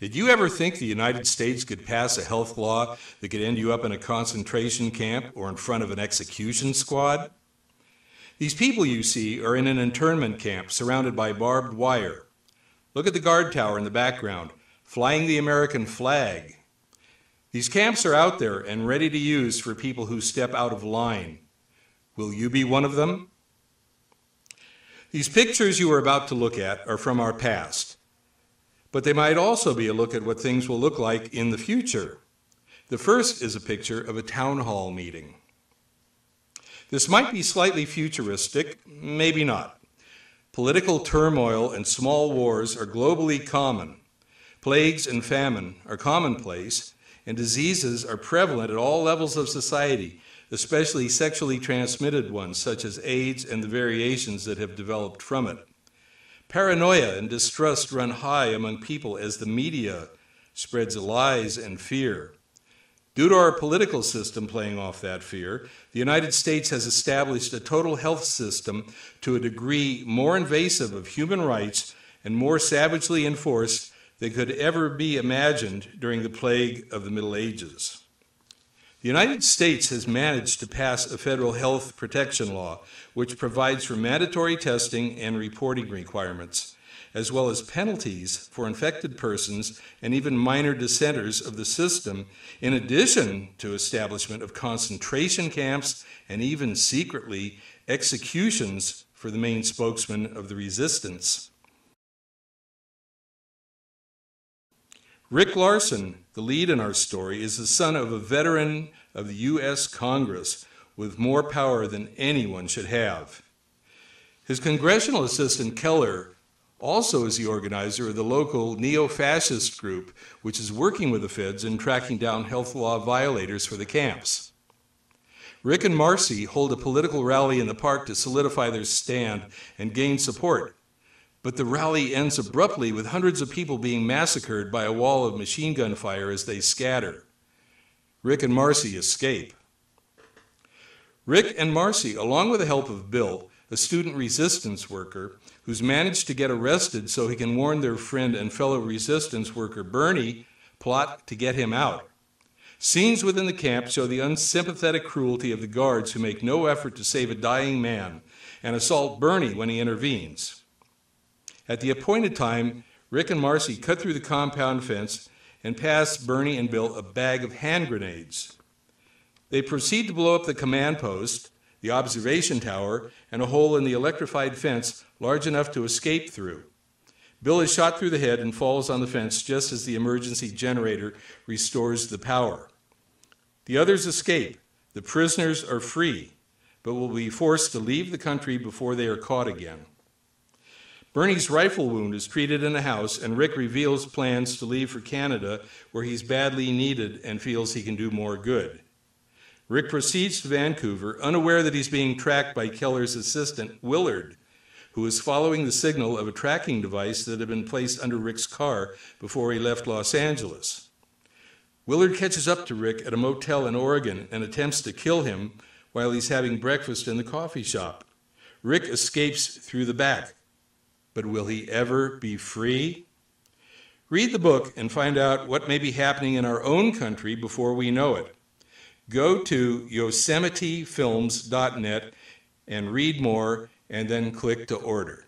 Did you ever think the United States could pass a health law that could end you up in a concentration camp or in front of an execution squad? These people you see are in an internment camp surrounded by barbed wire. Look at the guard tower in the background, flying the American flag. These camps are out there and ready to use for people who step out of line. Will you be one of them? These pictures you are about to look at are from our past, but they might also be a look at what things will look like in the future. The first is a picture of a town hall meeting. This might be slightly futuristic, maybe not. Political turmoil and small wars are globally common. Plagues and famine are commonplace, and diseases are prevalent at all levels of society, especially sexually transmitted ones such as AIDS and the variations that have developed from it. Paranoia and distrust run high among people as the media spreads lies and fear. Due to our political system playing off that fear, the United States has established a total health system to a degree more invasive of human rights and more savagely enforced than could ever be imagined during the plague of the Middle Ages. The United States has managed to pass a federal health protection law which provides for mandatory testing and reporting requirements, as well as penalties for infected persons and even minor dissenters of the system, in addition to establishment of concentration camps and even secretly executions for the main spokesman of the resistance. Rick Larson, the lead in our story, is the son of a veteran of the U.S. Congress with more power than anyone should have. His congressional assistant, Keller, also is the organizer of the local neo-fascist group, which is working with the feds in tracking down health law violators for the camps. Rick and Marcy hold a political rally in the park to solidify their stand and gain support. But the rally ends abruptly with hundreds of people being massacred by a wall of machine gun fire as they scatter. Rick and Marcy escape. Rick and Marcy, along with the help of Bill, a student resistance worker, who's managed to get arrested so he can warn their friend and fellow resistance worker Bernie, plot to get him out. Scenes within the camp show the unsympathetic cruelty of the guards who make no effort to save a dying man and assault Bernie when he intervenes. At the appointed time, Rick and Marcy cut through the compound fence and pass Bernie and Bill a bag of hand grenades. They proceed to blow up the command post, the observation tower, and a hole in the electrified fence large enough to escape through. Bill is shot through the head and falls on the fence just as the emergency generator restores the power. The others escape. The prisoners are free, but will be forced to leave the country before they are caught again. Bernie's rifle wound is treated in a house, and Rick reveals plans to leave for Canada, where he's badly needed and feels he can do more good. Rick proceeds to Vancouver, unaware that he's being tracked by Keller's assistant, Willard, who is following the signal of a tracking device that had been placed under Rick's car before he left Los Angeles. Willard catches up to Rick at a motel in Oregon and attempts to kill him while he's having breakfast in the coffee shop. Rick escapes through the back. But will he ever be free? Read the book and find out what may be happening in our own country before we know it. Go to yosemitefilms.net and read more, and then click to order.